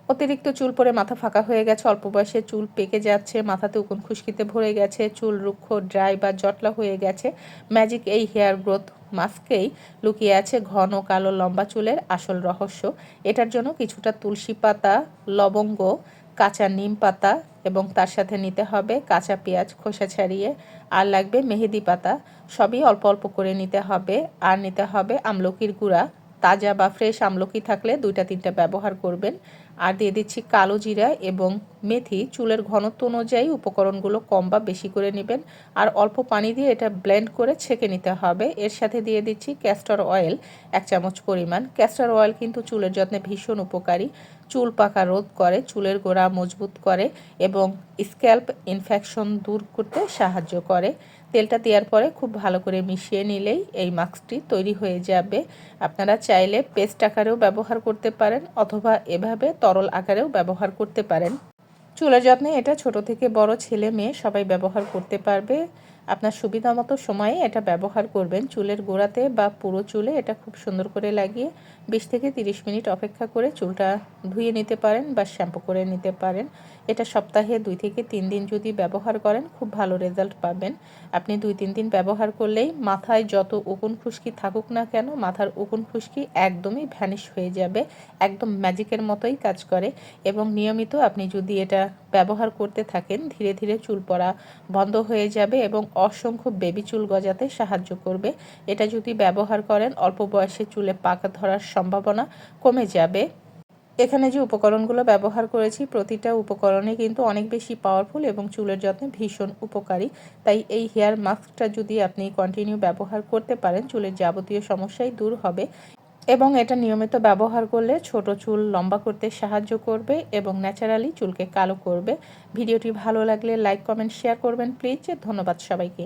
অতিরিক্ত চুল পড়ে মাথা ফাঁকা হয়ে গেছে, অল্প বয়সে চুল পেকে যাচ্ছে, মাথাতে উকুন খুশকিতে ভরে গেছে, চুল রুক্ষ ড্রাই বা জটলা হয়ে গেছে, ম্যাজিক এই হেয়ার গ্রোথ মাস্কেই লুকিয়ে আছে ঘন কালো লম্বা চুলের আসল রহস্য। এটার জন্য কিছুটা তুলসী পাতা, লবঙ্গ, কাঁচা নিম পাতা এবং তার সাথে নিতে হবে কাঁচা পেঁয়াজ খোসা ছাড়িয়ে, আর লাগবে মেহেদি পাতা। সবই অল্প অল্প করে নিতে হবে। আর নিতে হবে আমলকির গুঁড়া, তাজা বা ফ্রেশ আমলকি থাকলে 2-3টা ব্যবহার করবেন। আর দিয়ে দিচ্ছি কালো জিরা এবং মেথি। চুলের ঘনত্ব অনুযায়ী উপকরণগুলো কম বা বেশি করে নেবেন। আর অল্প পানি দিয়ে এটা ব্লেন্ড করে ছেঁকে নিতে হবে। এর সাথে দিয়ে দিচ্ছি ক্যাস্টর অয়েল 1 চামচ পরিমাণ। ক্যাস্টর অয়েল কিন্তু চুলের যত্নে ভীষণ উপকারী। চুল পাকা রোধ করে, চুলের গোড়া মজবুত করে এবং স্ক্যাল্প ইনফেকশন দূর করতে সাহায্য করে। তেলটা দেওয়ার পরে খুব ভালো করে মিশিয়ে নিলেই এই মাস্কটি তৈরি হয়ে যাবে। আপনারা চাইলে পেস্ট আকারেও ব্যবহার করতে পারেন অথবা এভাবে তরল আকারেও ব্যবহার করতে পারেন। চুলের যত্নে এটা ছোট থেকে বড়, ছেলে মেয়ে সবাই ব্যবহার করতে পারবে। আপনার সুবিধা মতো সময়ে এটা ব্যবহার করবেন। চুলের গোড়াতে বা পুরো চুলে এটা খুব সুন্দর করে লাগিয়ে 20 থেকে 30 মিনিট অপেক্ষা করে চুলটা ধুয়ে নিতে পারেন বা শ্যাম্পু করে নিতে পারেন। এটা সপ্তাহে 2 থেকে 3 দিন যদি ব্যবহার করেন খুব ভালো রেজাল্ট পাবেন। আপনি 2-3 দিন ব্যবহার করলেই মাথায় যত উকুন খুশকি থাকুক না কেন, মাথার উকুন খুশকি একদমই ভ্যানিশ হয়ে যাবে। একদম ম্যাজিকের মতোই কাজ করে এবং নিয়মিত আপনি যদি এটা ব্যবহার করতে থাকেন ধীরে ধীরে চুল পড়া বন্ধ হয়ে যাবে এবং অসংখ্য বেবি চুল গজাতে সাহায্য করবে। এটা যদি ব্যবহার করেন অল্প বয়সে চুলে পাকা ধরার সম্ভাবনা কমে যাবে। এখানে যে উপকরণগুলো ব্যবহার করেছি প্রতিটা উপকরণই কিন্তু অনেক বেশি পাওয়ারফুল এবং চুলের যত্নে ভীষণ উপকারী। তাই এই হেয়ার মাস্কটা যদি আপনি কন্টিনিউ ব্যবহার করতে পারেন চুলের যাবতীয় সমস্যাই দূর হবে এবং এটা নিয়মিত ব্যবহার করলে ছোট চুল লম্বা করতে সাহায্য করবে এবং ন্যাচারালি চুলকে কালো করবে। ভিডিওটি ভালো লাগলে লাইক কমেন্ট শেয়ার করবেন প্লিজ। ধন্যবাদ সবাইকে।